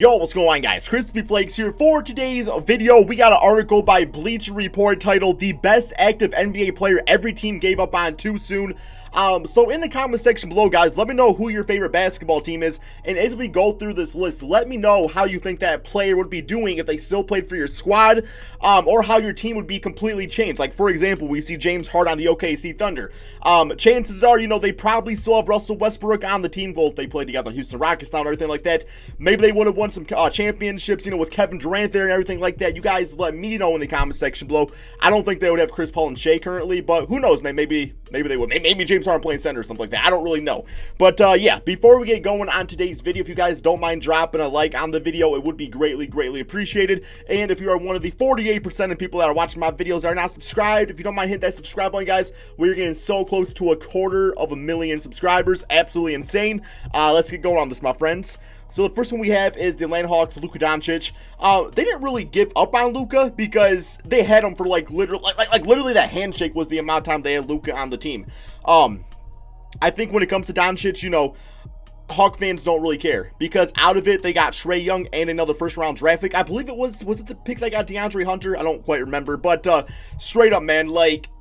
Yo, what's going on, guys? Crispy Flakes here. For today's video, we got an article by Bleacher Report titled "The Best Active NBA Player Every Team Gave Up On Too Soon." So in the comment section below, guys, let me know who your favorite basketball team is, and as we go through this list, let me know how you think that player would be doing if they still played for your squad, or how your team would be completely changed. Like, for example, we see James Harden on the OKC Thunder. Chances are, they probably still have Russell Westbrook on the team. Well, they played together in Houston Rockets now and everything like that. Maybe they would have won some championships, with Kevin Durant there and everything like that. You guys let me know in the comment section below. I don't think they would have Chris Paul and Shea currently, but who knows, man? Maybe they would. Maybe James Harden playing center or something like that. I don't really know. But yeah, before we get going on today's video, if you guys don't mind dropping a like on the video, it would be greatly appreciated. And if you are one of the 48% of people that are watching my videos that are not subscribed, if you don't mind hitting that subscribe button, guys, we're getting so close to 250,000 subscribers. Absolutely insane. Let's get going on this, my friends. So the first one we have is the Atlanta Hawks, Luka Doncic. They didn't really give up on Luka because they had him for literally that handshake was the amount of time they had Luka on the team. I think when it comes to Doncic, Hawk fans don't really care because out of it they got Trae Young and another first round draft pick. I believe it was it the pick that got DeAndre Hunter? I don't quite remember, but straight up, man,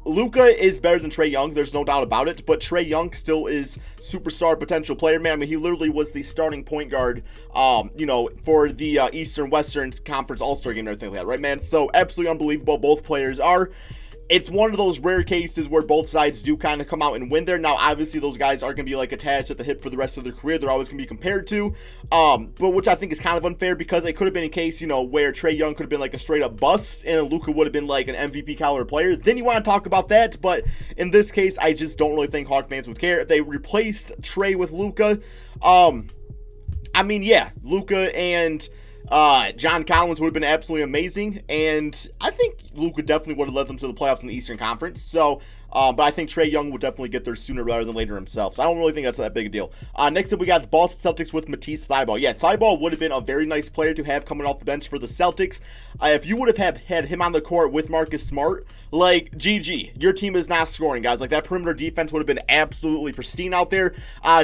Luka is better than Trae Young, there's no doubt about it, but Trae Young still is superstar potential player, man. I mean, he literally was the starting point guard, for the Eastern Western Conference All-Star game and everything like that, right, man? So absolutely unbelievable, both players are. It's one of those rare cases where both sides do kind of come out and win there. Now, obviously, those guys aren't going to be attached at the hip for the rest of their career. They're always going to be compared to, but which I think is kind of unfair because it could have been a case, where Trae Young could have been a straight up bust and Luka would have been an MVP caliber player. Then you want to talk about that, but in this case, I just don't really think Hawk fans would care. If they replaced Trae with Luka, I mean, yeah, Luka and John Collins would have been absolutely amazing, and I think Luka definitely would have led them to the playoffs in the Eastern Conference. So, but I think Trae Young would definitely get there sooner rather than later himself. So I don't really think that's that big a deal. Next up, we got the Boston Celtics with Matisse Thybulle. Yeah, Thybulle would have been a very nice player to have coming off the bench for the Celtics. If you would have had him on the court with Marcus Smart, GG, your team is not scoring, guys. That perimeter defense would have been absolutely pristine out there.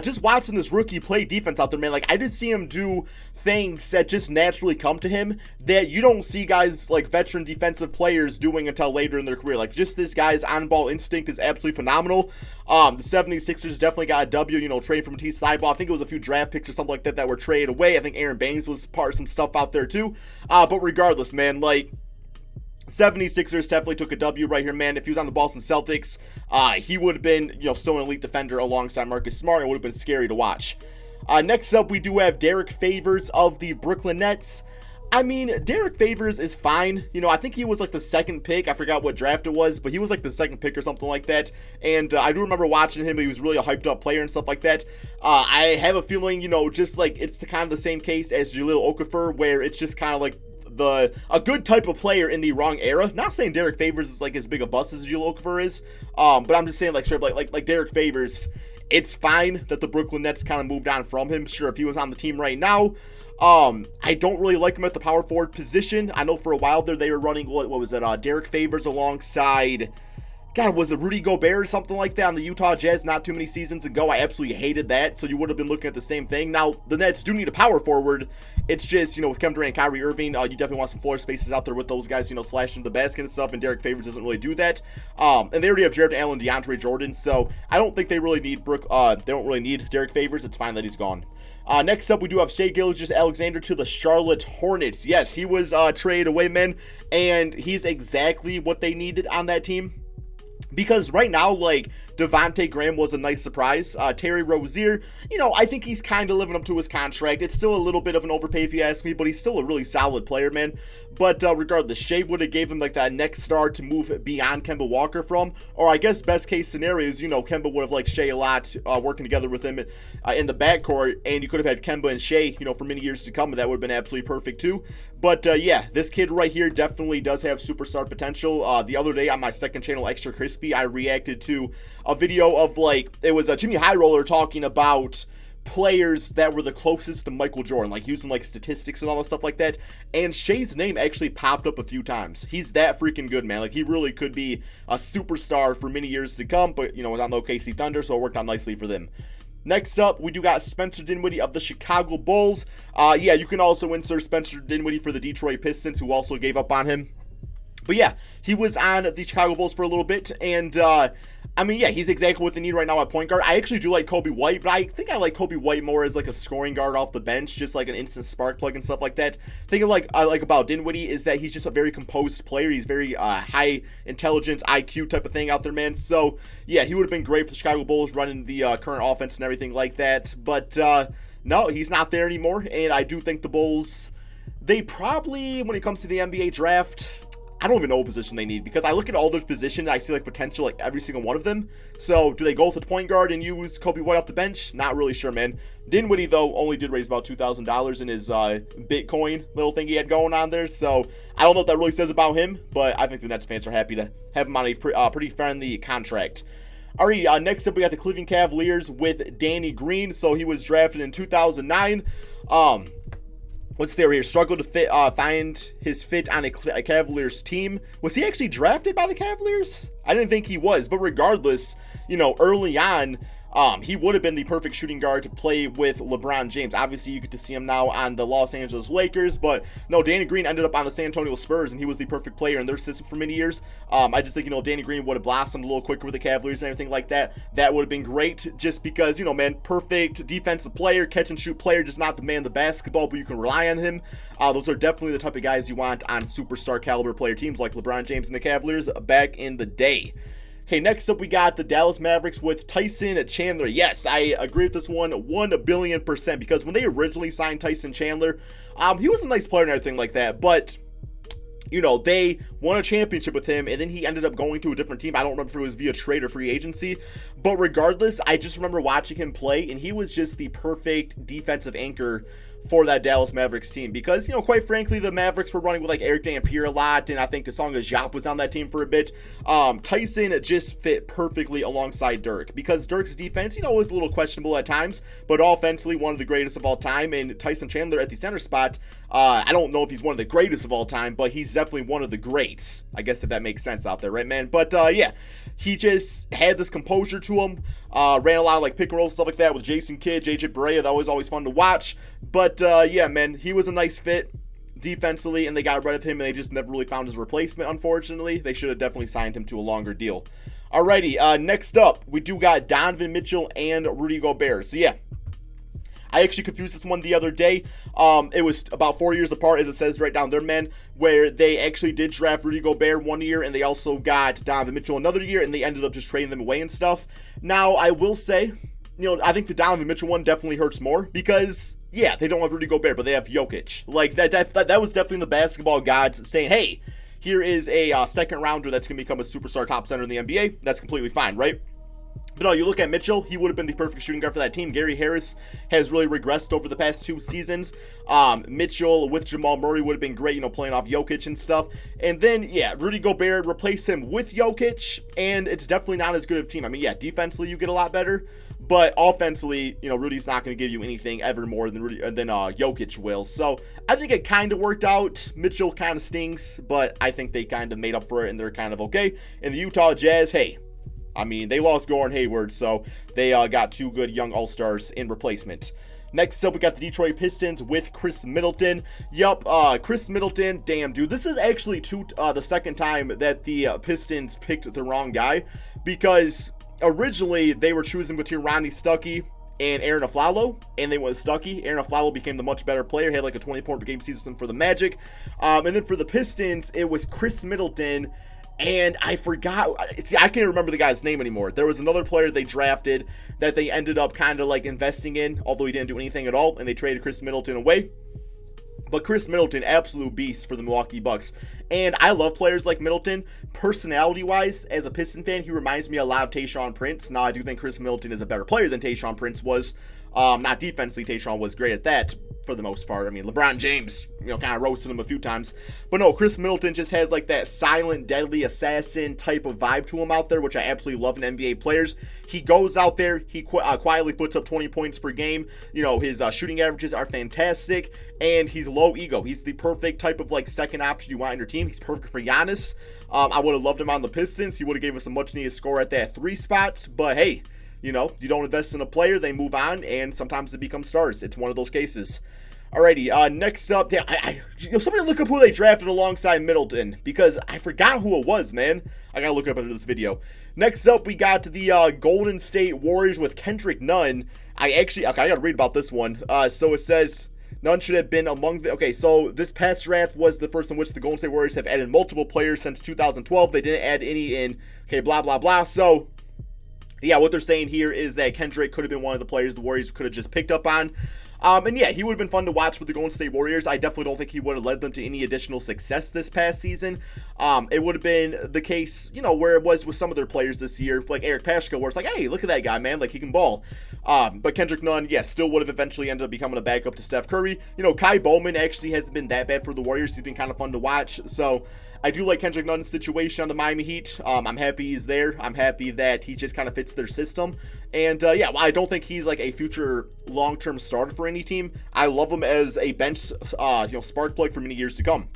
Just watching this rookie play defense out there, man, I just see him do things that just naturally come to him that you don't see guys veteran defensive players doing until later in their career. Just this guy's on-ball instinct is absolutely phenomenal. The 76ers definitely got a W, trade from Matisse Thybulle. I think it was a few draft picks or something like that that were traded away. I think Aaron Baines was part of some stuff out there too. But regardless, man, 76ers definitely took a W right here, man. If he was on the Boston Celtics, he would have been, still an elite defender alongside Marcus Smart. It would have been scary to watch. Next up, we do have Derek Favors of the Brooklyn Nets. I mean, Derek Favors is fine. I think he was the second pick. I forgot what draft it was, but he was the second pick or something like that. And I do remember watching him. He was really a hyped up player and stuff like that. I have a feeling, just it's the kind of the same case as Jahlil Okafor, where it's just kind of a good type of player in the wrong era. Not saying Derek Favors is as big a bust as Jahlil Okafor is, but I'm just saying straight up Derek Favors. It's fine that the Brooklyn Nets kind of moved on from him. Sure, if he was on the team right now, I don't really like him at the power forward position. I know for a while there they were running, what was it, Derek Favors alongside, God, was it Rudy Gobert or something like that on the Utah Jazz not too many seasons ago? I absolutely hated that, so you would have been looking at the same thing. Now, the Nets do need a power forward. It's just, with Kevin Durant and Kyrie Irving, you definitely want some floor spaces out there with those guys, slashing the basket and stuff, and Derek Favors doesn't really do that. And they already have Jared Allen, DeAndre Jordan, so I don't think they really need they don't really need Derek Favors. It's fine that he's gone. Next up, we do have Shai Gilgeous-Alexander to the Charlotte Hornets. Yes, he was traded away, man, and he's exactly what they needed on that team. Because right now, Devontae Graham was a nice surprise. Terry Rozier, I think he's kind of living up to his contract. It's still a little bit of an overpay if you ask me, but he's still a really solid player, man. But regardless, Shea would have gave him that next star to move beyond Kemba Walker from. Or I guess best case scenario is, Kemba would have liked Shea a lot, working together with him in the backcourt. And you could have had Kemba and Shea, for many years to come, and that would have been absolutely perfect too. But yeah, this kid right here definitely does have superstar potential. The other day on my second channel, Extra Crispy, I reacted to a video of it was Jimmy High Roller talking about players that were the closest to Michael Jordan, using statistics and all that stuff like that. And Shea's name actually popped up a few times. He's that freaking good, man. He really could be a superstar for many years to come, but was on the OKC Thunder, so it worked out nicely for them. Next up, we do got Spencer Dinwiddie of the Chicago Bulls. Yeah, you can also insert Spencer Dinwiddie for the Detroit Pistons, who also gave up on him. But yeah, he was on the Chicago Bulls for a little bit, and I mean, yeah, he's exactly what they need right now at point guard. I actually do like Kobe White, but I think I like Kobe White more as like a scoring guard off the bench, just like an instant spark plug and stuff like that. Thing I like about Dinwiddie is that he's just a very composed player. He's very high intelligence, IQ type of thing out there, man. So yeah, he would have been great for the Chicago Bulls running the current offense and everything like that. But no, he's not there anymore, and I do think the Bulls, they probably, when it comes to the NBA draft, I don't even know what position they need, because I look at all their positions, I see like potential like every single one of them. So do they go with the point guard and use Kobe White off the bench? Not really sure, man. Dinwiddie, though, only did raise about $2,000 in his Bitcoin little thing he had going on there. So I don't know what that really says about him, but I think the Nets fans are happy to have him on a pretty friendly contract. All right, next up we got the Cleveland Cavaliers with Danny Green. So he was drafted in 2009. Let's stay right here. Struggled to find his fit on a Cavaliers team. Was he actually drafted by the Cavaliers? I didn't think he was, but regardless, you know, early on, he would have been the perfect shooting guard to play with LeBron James. Obviously, you get to see him now on the Los Angeles Lakers, but no, Danny Green ended up on the San Antonio Spurs, and he was the perfect player in their system for many years. I just think, you know, Danny Green would have blossomed a little quicker with the Cavaliers and everything like that. That would have been great, just because, you know, man, perfect defensive player, catch and shoot player, just not the man of the basketball, but you can rely on him. Those are definitely the type of guys you want on superstar caliber player teams like LeBron James and the Cavaliers back in the day. Okay, next up we got the Dallas Mavericks with Tyson Chandler. Yes, I agree with this one 1,000,000,000%, because when they originally signed Tyson Chandler, he was a nice player and everything like that, but you know, they won a championship with him, and then he ended up going to a different team. I don't remember if it was via trade or free agency, but regardless, I just remember watching him play, and he was just the perfect defensive anchor for that Dallas Mavericks team, because, you know, quite frankly, the Mavericks were running with like Eric Dampier a lot, and I think Tsonga Diop was on that team for a bit. Tyson just fit perfectly alongside Dirk, because Dirk's defense, you know, was a little questionable at times, but offensively one of the greatest of all time. And Tyson Chandler at the center spot, I don't know if he's one of the greatest of all time, but he's definitely one of the greats, I guess, if that makes sense out there, right, man? But yeah, he just had this composure to him, ran a lot of like pick and roll stuff like that with Jason Kidd, JJ Barea. That was always fun to watch. But yeah, man, he was a nice fit defensively, and they got rid of him, and they just never really found his replacement, unfortunately. They should have definitely signed him to a longer deal. Alrighty, next up, we do got Donovan Mitchell and Rudy Gobert. So yeah, I actually confused this one the other day. It was about 4 years apart, as it says right down there, man, where they actually did draft Rudy Gobert 1 year, and they also got Donovan Mitchell another year, and they ended up just trading them away and stuff. Now, I will say, you know, I think the Donovan Mitchell one definitely hurts more, because, yeah, they don't have Rudy Gobert, but they have Jokic. Like, that was definitely the basketball gods saying, hey, here is a second rounder that's going to become a superstar top center in the NBA. That's completely fine, right? But no, you look at Mitchell, he would have been the perfect shooting guard for that team. Gary Harris has really regressed over the past 2 seasons. Mitchell with Jamal Murray would have been great, you know, playing off Jokic and stuff. And then, yeah, Rudy Gobert replaced him with Jokic, and it's definitely not as good of a team. I mean, yeah, defensively you get a lot better, but offensively, you know, Rudy's not going to give you anything ever more than Jokic will. So I think it kind of worked out. Mitchell kind of stinks, but I think they kind of made up for it, and they're kind of okay. And the Utah Jazz, hey, I mean, they lost Gordon Hayward, so they got 2 good young all-stars in replacement. Next up, we got the Detroit Pistons with Chris Middleton. Yup, Chris Middleton, damn, dude. This is actually the second time that the Pistons picked the wrong guy, because originally they were choosing between Ronnie Stuckey and Aaron Aflalo, and they went with Stuckey. Aaron Aflalo became the much better player, had like a 20-point per game season for the Magic. And then for the Pistons, it was Chris Middleton. And I forgot, see, I can't remember the guy's name anymore. There was another player they drafted that they ended up kind of like investing in, although he didn't do anything at all, and they traded Chris Middleton away. But Chris Middleton, absolute beast for the Milwaukee Bucks. And I love players like Middleton. Personality-wise, as a Piston fan, he reminds me a lot of Tayshaun Prince. Now, I do think Chris Middleton is a better player than Tayshaun Prince was. Not defensively, Tayshaun was great at that for the most part. I mean, LeBron James, you know, kind of roasted him a few times. But no, Chris Middleton just has like that silent, deadly assassin type of vibe to him out there, which I absolutely love in NBA players. He goes out there, he quietly puts up 20 points per game. You know, his shooting averages are fantastic, and he's low ego. He's the perfect type of like second option you want in your team. He's perfect for Giannis. I would have loved him on the Pistons. He would have gave us a much needed score at that 3 spot. But hey, You know, you don't invest in a player, they move on, and sometimes they become stars. It's one of those cases. Alrighty, next up, damn, somebody look up who they drafted alongside Middleton, because I forgot who it was, man. I gotta look up after this video. Next up, we got the Golden State Warriors with Kendrick Nunn. I gotta read about this one. So it says, Nunn should have been among the... Okay, so this past draft was the first in which the Golden State Warriors have added multiple players since 2012. They didn't add any in, okay, blah, blah, blah. So, yeah, what they're saying here is that Kendrick could have been one of the players the Warriors could have just picked up on. And yeah, he would have been fun to watch for the Golden State Warriors. I definitely don't think he would have led them to any additional success this past season. It would have been the case, you know, where it was with some of their players this year, like Eric Paschal, where it's like, hey, look at that guy, man, like he can ball. But Kendrick Nunn, yeah, still would have eventually ended up becoming a backup to Steph Curry. You know, Kai Bowman actually hasn't been that bad for the Warriors. He's been kind of fun to watch. So I do like Kendrick Nunn's situation on the Miami Heat. I'm happy he's there. I'm happy that he just kind of fits their system. And yeah, while I don't think he's like a future long-term starter for any team, I love him as a bench, spark plug for many years to come.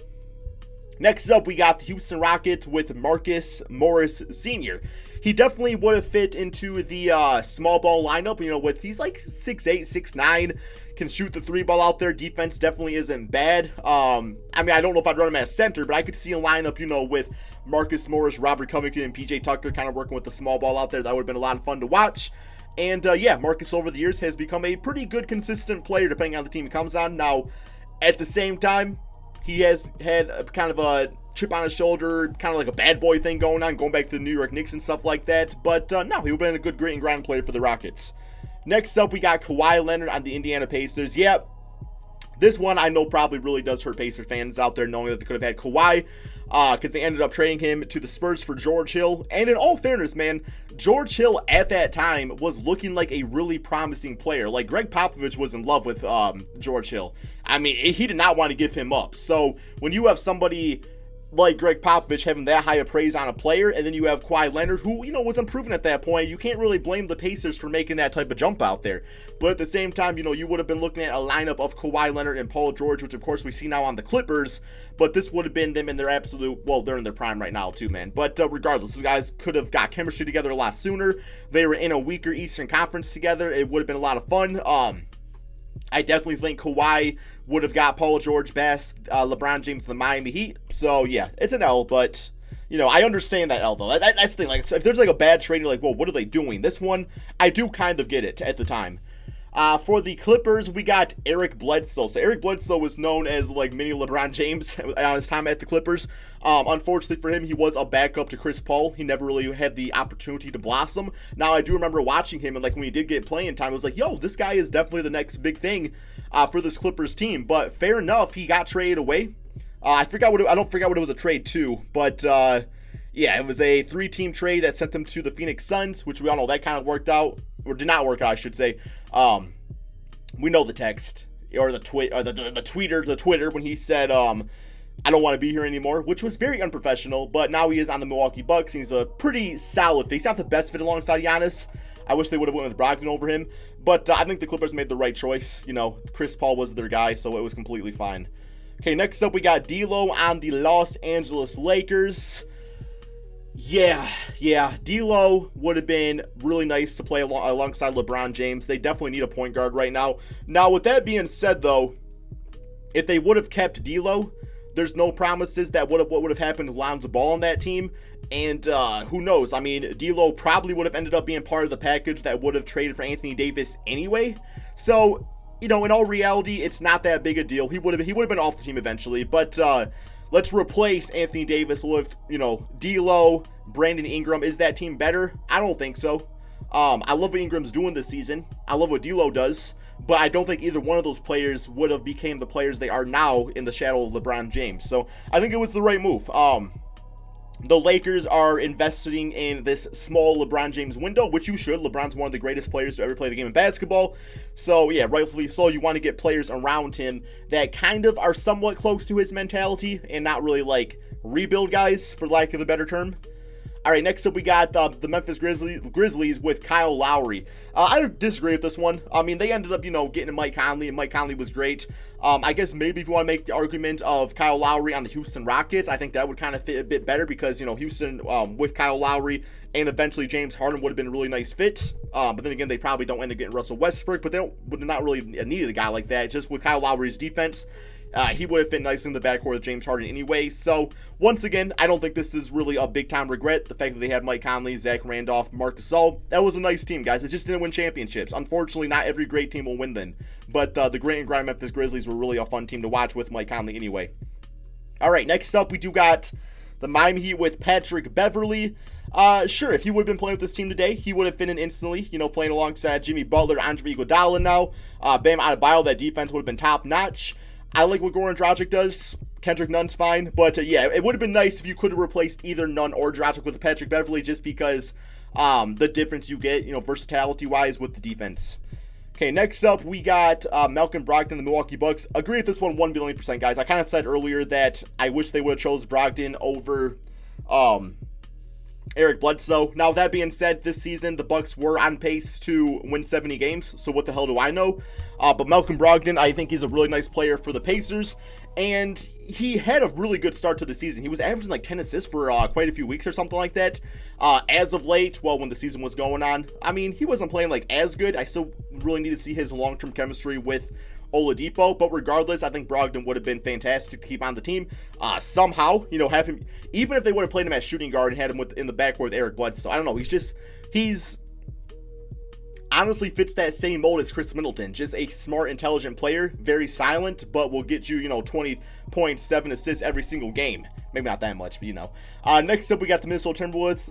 Next up, we got the Houston Rockets with Marcus Morris Sr. He definitely would have fit into the small ball lineup, you know, with he's like 6'8", 6'9", can shoot the three ball out there. Defense definitely isn't bad. I mean, I don't know if I'd run him as center, but I could see a lineup, you know, with Marcus Morris, Robert Covington, and PJ Tucker kind of working with the small ball out there. That would have been a lot of fun to watch. And yeah, Marcus over the years has become a pretty good, consistent player depending on the team he comes on. Now, at the same time, he has had a kind of a chip on his shoulder, kind of like a bad boy thing going on, going back to the New York Knicks and stuff like that. But no, he would have been a good grit and grind player for the Rockets. Next up, we got Kawhi Leonard on the Indiana Pacers. Yeah, this one I know probably really does hurt Pacer fans out there knowing that they could have had Kawhi because they ended up trading him to the Spurs for George Hill. And in all fairness, man, George Hill at that time was looking like a really promising player. Like Greg Popovich was in love with George Hill. I mean, he did not want to give him up. So when you have somebody like Greg Popovich having that high of praise on a player, and then you have Kawhi Leonard, who, you know, was unproven at that point, you can't really blame the Pacers for making that type of jump out there. But at the same time, you know, you would have been looking at a lineup of Kawhi Leonard and Paul George, which of course we see now on the Clippers, but this would have been them in their absolute, well, they're in their prime right now too, man. But regardless, the guys could have got chemistry together a lot sooner. They were in a weaker Eastern Conference together. It would have been a lot of fun. I definitely think Kawhi would have got Paul George past LeBron James and the Miami Heat. So, yeah, it's an L, but, you know, I understand that L, though. That's the thing. Like, if there's, like, a bad trade, you're like, well, what are they doing? This one, I do kind of get it at the time. For the Clippers, we got Eric Bledsoe. So Eric Bledsoe was known as like mini LeBron James on his time at the Clippers. Unfortunately for him, he was a backup to Chris Paul. He never really had the opportunity to blossom. Now, I do remember watching him, and like when he did get playing time, I was like, yo, this guy is definitely the next big thing for this Clippers team. But fair enough, he got traded away. I don't forget what it was a trade to, but yeah, it was a 3-team trade that sent him to the Phoenix Suns, which we all know that kind of worked out, or did not work out, I should say. We know the text or the Twitter when he said, I don't want to be here anymore, which was very unprofessional, but now he is on the Milwaukee Bucks, and he's a pretty solid fit. He's not the best fit alongside Giannis. I wish they would have went with Brogdon over him, but I think the Clippers made the right choice. You know, Chris Paul was their guy, so it was completely fine. Okay, next up we got D'Lo on the Los Angeles Lakers. Yeah, D'Lo would have been really nice to play alongside LeBron James. They definitely need a point guard right now. Now, with that being said, though, if they would have kept D'Lo, there's no promises that what would have happened to Lonzo Ball on that team. And who knows? I mean, D'Lo probably would have ended up being part of the package that would have traded for Anthony Davis anyway. So, you know, in all reality, it's not that big a deal. He would have been off the team eventually, but let's replace Anthony Davis with, you know, D'Lo, Brandon Ingram. Is that team better? I don't think so. I love what Ingram's doing this season. I love what D'Lo does, but I don't think either one of those players would have became the players they are now in the shadow of LeBron James. So I think it was the right move. The Lakers are investing in this small LeBron James window, which you should. LeBron's one of the greatest players to ever play the game of basketball. So, yeah, rightfully so. You want to get players around him that kind of are somewhat close to his mentality and not really, like, rebuild guys, for lack of a better term. All right, next up we got the Memphis Grizzlies with Kyle Lowry. I disagree with this one. I mean, they ended up, getting Mike Conley, and Mike Conley was great. I guess maybe if you want to make the argument of Kyle Lowry on the Houston Rockets, I think that would kind of fit a bit better because, Houston with Kyle Lowry and eventually James Harden would have been a really nice fit. But then again, they probably don't end up getting Russell Westbrook, but they would not really needed a guy like that. Just with Kyle Lowry's defense, he would have fit nicely in the backcourt with James Harden anyway. So, once again, I don't think this is really a big-time regret. The fact that they had Mike Conley, Zach Randolph, Marc Gasol, that was a nice team, guys. It just didn't win championships. Unfortunately, not every great team will win them. But the Great and Grind Memphis Grizzlies were really a fun team to watch with Mike Conley anyway. All right, next up, we do got the Miami Heat with Patrick Beverley. Sure, if he would have been playing with this team today, he would have fit in instantly, playing alongside Jimmy Butler, Andre Iguodala now. Bam Adebayo, that defense would have been top-notch. I like what Goran Dragic does. Kendrick Nunn's fine. But, yeah, it would have been nice if you could have replaced either Nunn or Dragic with Patrick Beverley just because the difference you get, versatility-wise with the defense. Okay, next up, we got Malcolm Brogdon, the Milwaukee Bucks. Agree with this one 1 billion %, guys. I kind of said earlier that I wish they would have chose Brogdon over Eric Bledsoe. Now, that being said, this season, the Bucks were on pace to win 70 games, so what the hell do I know? But Malcolm Brogdon, I think he's a really nice player for the Pacers, and he had a really good start to the season. He was averaging like 10 assists for quite a few weeks or something like that. As of late, well, when the season was going on, I mean, he wasn't playing like as good. I still really need to see his long-term chemistry with Oladipo, but regardless, I think Brogdon would have been fantastic to keep on the team. Somehow, have him, even if they would have played him at shooting guard and had him in the backcourt with Eric Bledsoe. I don't know. He's honestly fits that same mold as Chris Middleton. Just a smart, intelligent player, very silent, but will get you, 20.7 assists every single game. Maybe not that much, but next up, we got the Minnesota Timberwolves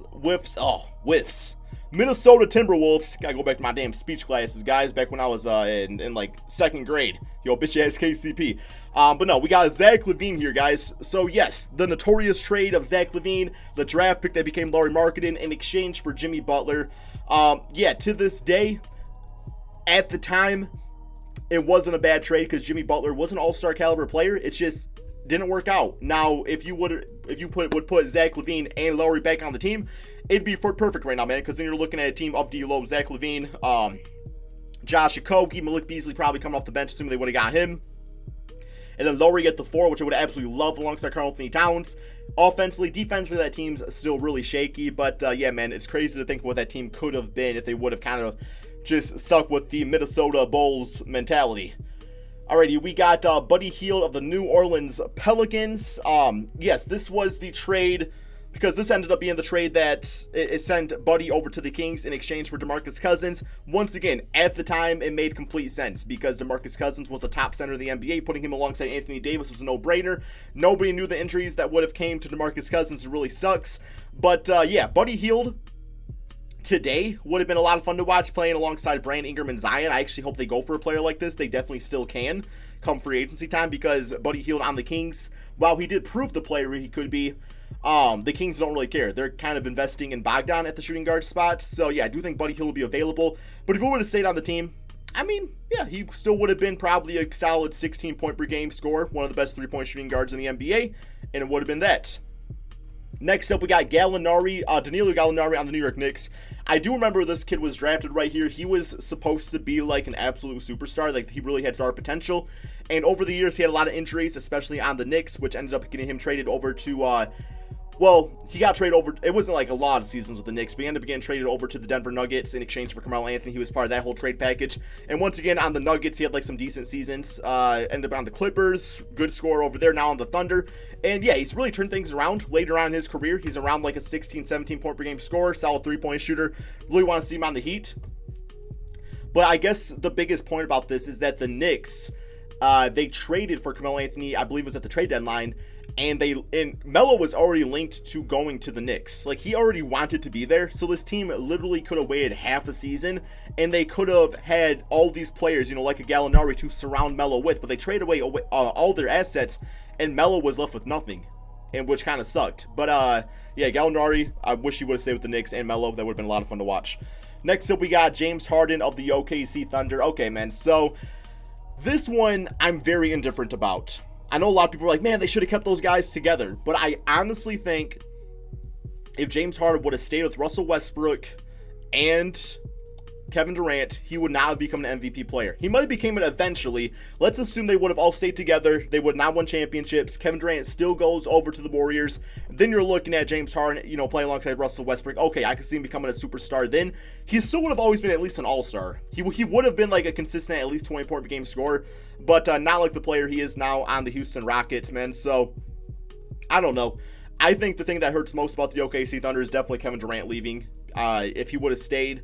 whiffs. Minnesota Timberwolves. Gotta go back to my damn speech classes, guys, back when I was in like second grade. Yo, bitch ass KCP. But no, we got Zach LaVine here, guys. So yes, the notorious trade of Zach LaVine, the draft pick that became Lauri Markkanen in exchange for Jimmy Butler. Yeah, to this day, at the time, it wasn't a bad trade because Jimmy Butler was an all-star caliber player. It just didn't work out. Now, if you would put Zach LaVine and Lauri back on the team, it'd be perfect right now, man, because then you're looking at a team of D'Lo, Zach LaVine, Josh Okogie, Malik Beasley probably coming off the bench, assuming they would have got him. And then Lauri at the 4, which I would absolutely love alongside Karl Anthony Towns. Offensively, defensively, that team's still really shaky. But, yeah, man, it's crazy to think what that team could have been if they would have kind of just stuck with the Minnesota Bulls mentality. Alrighty, we got Buddy Hield of the New Orleans Pelicans. Yes, this was the trade, because this ended up being the trade that it sent Buddy over to the Kings in exchange for DeMarcus Cousins. Once again, at the time, it made complete sense because DeMarcus Cousins was the top center of the NBA. Putting him alongside Anthony Davis was a no-brainer. Nobody knew the injuries that would have came to DeMarcus Cousins. It really sucks. But, yeah, Buddy Hield today would have been a lot of fun to watch playing alongside Brandon Ingram and Zion. I actually hope they go for a player like this. They definitely still can come free agency time because Buddy Hield on the Kings, while he did prove the player he could be, the Kings don't really care. They're kind of investing in Bogdan at the shooting guard spot. So, yeah, I do think Buddy Hield will be available. But if he would have stayed on the team, I mean, yeah, he still would have been probably a solid 16-point per game scorer, one of the best three-point shooting guards in the NBA, and it would have been that. Next up, we got Danilo Gallinari on the New York Knicks. I do remember this kid was drafted right here. He was supposed to be like an absolute superstar. Like, he really had star potential. And over the years, he had a lot of injuries, especially on the Knicks, which ended up getting him traded over to, well, he got traded over. It wasn't like a lot of seasons with the Knicks, but he ended up getting traded over to the Denver Nuggets in exchange for Carmelo Anthony. He was part of that whole trade package. And once again, on the Nuggets, he had like some decent seasons. Ended up on the Clippers, good score over there, now on the Thunder. And yeah, he's really turned things around later on in his career. He's around like a 16, 17 point per game scorer, solid three-point shooter. Really want to see him on the Heat. But I guess the biggest point about this is that the Knicks, they traded for Carmelo Anthony, I believe it was at the trade deadline, and Melo was already linked to going to the Knicks. Like, he already wanted to be there, so this team literally could have waited half a season, and they could have had all these players, like a Gallinari to surround Melo with, but they traded away all their assets, and Melo was left with nothing, and which kind of sucked. But, yeah, Gallinari, I wish he would have stayed with the Knicks and Melo. That would have been a lot of fun to watch. Next up, we got James Harden of the OKC Thunder. Okay, man, so this one I'm very indifferent about. I know a lot of people are like, man, they should have kept those guys together. But I honestly think if James Harden would have stayed with Russell Westbrook and Kevin Durant, he would not have become an MVP player. He might have become it eventually. Let's assume they would have all stayed together. They would not won championships. Kevin Durant still goes over to the Warriors. Then you're looking at James Harden, playing alongside Russell Westbrook. Okay, I could see him becoming a superstar. Then he still would have always been at least an all-star. He would have been like a consistent at least 20-point per game scorer, but not like the player he is now on the Houston Rockets, man. So, I don't know. I think the thing that hurts most about the OKC Thunder is definitely Kevin Durant leaving. If he would have stayed,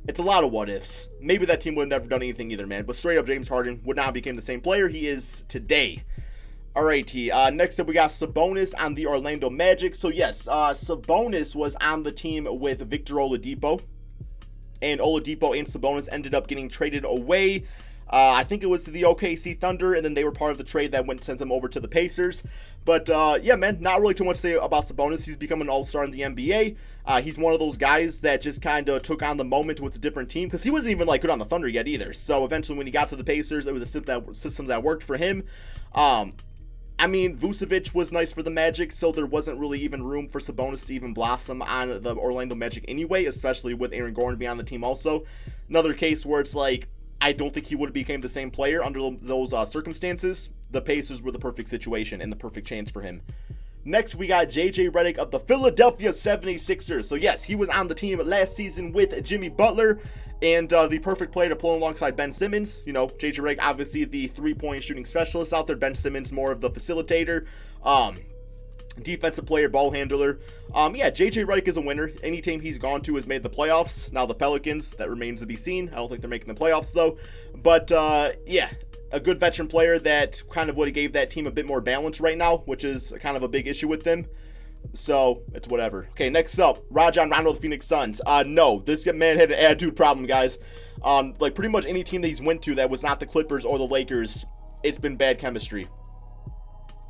it's a lot of what ifs. Maybe that team would have never done anything either, man. But straight up, James Harden would not become the same player he is today. Alrighty, next up we got Sabonis on the Orlando Magic. So yes, Sabonis was on the team with Victor Oladipo. And Oladipo and Sabonis ended up getting traded away. I think it was to the OKC Thunder, and then they were part of the trade that sent them over to the Pacers. But, yeah, man, not really too much to say about Sabonis. He's become an all-star in the NBA. He's one of those guys that just kind of took on the moment with a different team, because he wasn't even, good on the Thunder yet either. So, eventually, when he got to the Pacers, it was a system that worked for him. Vucevic was nice for the Magic, so there wasn't really even room for Sabonis to even blossom on the Orlando Magic anyway, especially with Aaron Gordon being on the team also. Another case where it's I don't think he would have become the same player under those circumstances. The Pacers were the perfect situation and the perfect chance for him. Next, we got J.J. Redick of the Philadelphia 76ers. So, yes, he was on the team last season with Jimmy Butler and the perfect player to play alongside Ben Simmons. J.J. Redick, obviously the three-point shooting specialist out there. Ben Simmons, more of the facilitator. Defensive player, ball handler. J.J. Redick is a winner. Any team he's gone to has made the playoffs. Now the Pelicans, that remains to be seen. I don't think they're making the playoffs though. But a good veteran player that kind of would have gave that team a bit more balance right now, which is kind of a big issue with them. So it's whatever. Okay, next up, Rajon Rondo of the Phoenix Suns. No, this man had an attitude problem, guys. Pretty much any team that he's went to that was not the Clippers or the Lakers, it's been bad chemistry.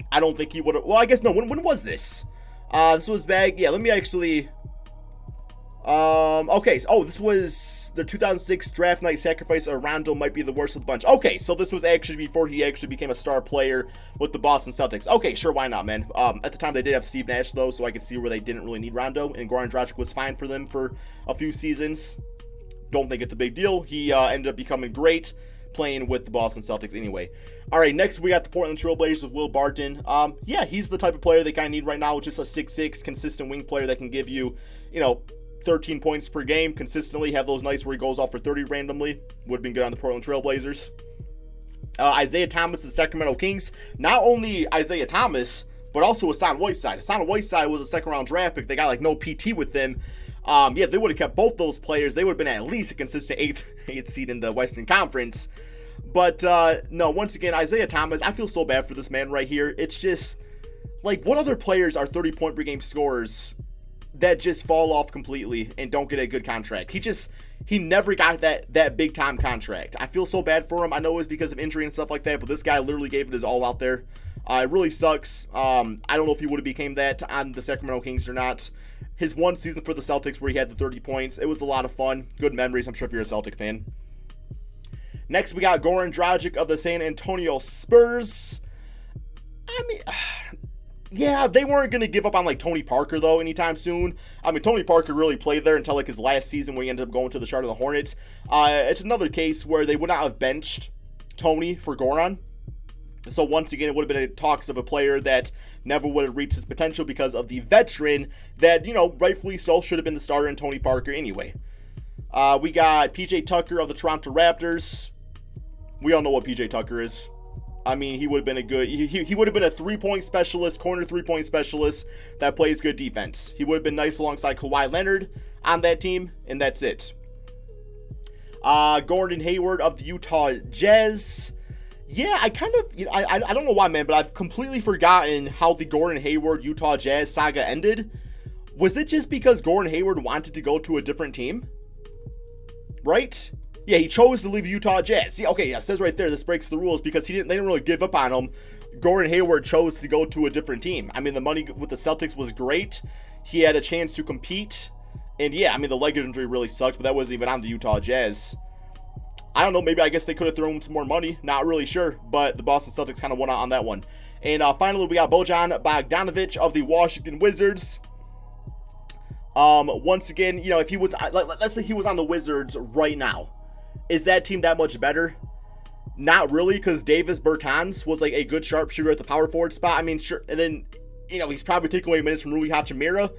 I don't think he would have. Well, I guess no. When was this? This was back. Yeah, let me actually. Okay. So, this was the 2006 draft night sacrifice. Rondo might be the worst of the bunch. Okay, so this was actually before he actually became a star player with the Boston Celtics. Okay, sure, why not, man? At the time they did have Steve Nash though, so I could see where they didn't really need Rondo, and Goran Dragic was fine for them for a few seasons. Don't think it's a big deal. He ended up becoming great playing with the Boston Celtics anyway. All right, next we got the Portland Trail Blazers with Will Barton. He's the type of player they kind of need right now, which is a 6'6", consistent wing player that can give you, 13 points per game consistently, have those nights where he goes off for 30 randomly. Would have been good on the Portland Trail Blazers. Isaiah Thomas of the Sacramento Kings. Not only Isaiah Thomas, but also Hassan Whiteside. Hassan Whiteside was a second-round draft pick. They got no PT with them. They would have kept both those players. They would have been at least a consistent eighth seed in the Western Conference. But, no, once again, Isaiah Thomas, I feel so bad for this man right here. It's just, what other players are 30-point per game scorers that just fall off completely and don't get a good contract? He never got that big-time contract. I feel so bad for him. I know it was because of injury and stuff like that, but this guy literally gave it his all out there. It really sucks. I don't know if he would have became that on the Sacramento Kings or not. His one season for the Celtics where he had the 30 points, it was a lot of fun. Good memories, I'm sure, if you're a Celtic fan. Next, we got Goran Dragic of the San Antonio Spurs. They weren't going to give up on, Tony Parker, though, anytime soon. Tony Parker really played there until, his last season where he ended up going to the Charlotte Hornets. It's another case where they would not have benched Tony for Goran. So, once again, it would have been talks of a player that never would have reached his potential because of the veteran that, rightfully so, should have been the starter in Tony Parker anyway. We got PJ Tucker of the Toronto Raptors. We all know what PJ Tucker is. He would have been he would have been a three-point specialist, corner three-point specialist that plays good defense. He would have been nice alongside Kawhi Leonard on that team, and that's it. Gordon Hayward of the Utah Jazz. Yeah, I kind of, I don't know why, man, but I've completely forgotten how the Gordon Hayward Utah Jazz saga ended. Was it just because Gordon Hayward wanted to go to a different team? Right? Yeah, he chose to leave Utah Jazz. See, okay, yeah, it says right there, this breaks the rules because they didn't really give up on him. Gordon Hayward chose to go to a different team. The money with the Celtics was great. He had a chance to compete. And yeah, the leg injury really sucked, but that wasn't even on the Utah Jazz. I don't know, maybe I guess they could have thrown him some more money. Not really sure, but the Boston Celtics kind of won out on that one. And finally, we got Bojan Bogdanovic of the Washington Wizards. Once again, you know, if he was, let's say he was on the Wizards right now, is that team that much better? Not really, because Davis Bertans was like a good sharpshooter at the power forward spot. I mean, sure, and then, you know, he's probably taking away minutes from Rui Hachimura.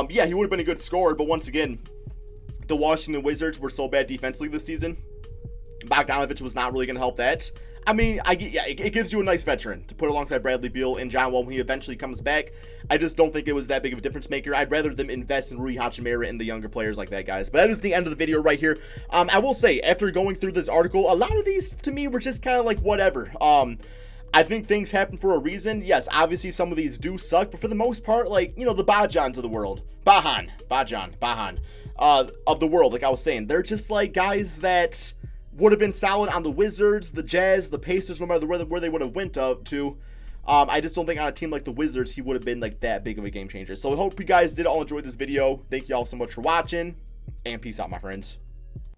Yeah, he would have been a good scorer, but once again, the Washington Wizards were so bad defensively this season. Bogdanovic was not really going to help that. I mean, it gives you a nice veteran to put alongside Bradley Beal and John Wall when he eventually comes back. I just don't think it was that big of a difference maker. I'd rather them invest in Rui Hachimura and the younger players like that, guys. But that is the end of the video right here. I will say, after going through this article, a lot of these, to me, were just kind of like whatever. I think things happen for a reason. Yes, obviously some of these do suck, but for the most part, like, you know, the Bojans of the world. Bojan of the world, like I was saying. They're just like guys that would have been solid on the Wizards, the Jazz, the Pacers, no matter where they would have went up to. I just don't think on a team like the Wizards, he would have been like that big of a game changer. So I hope you guys did all enjoy this video. Thank you all so much for watching, and peace out, my friends.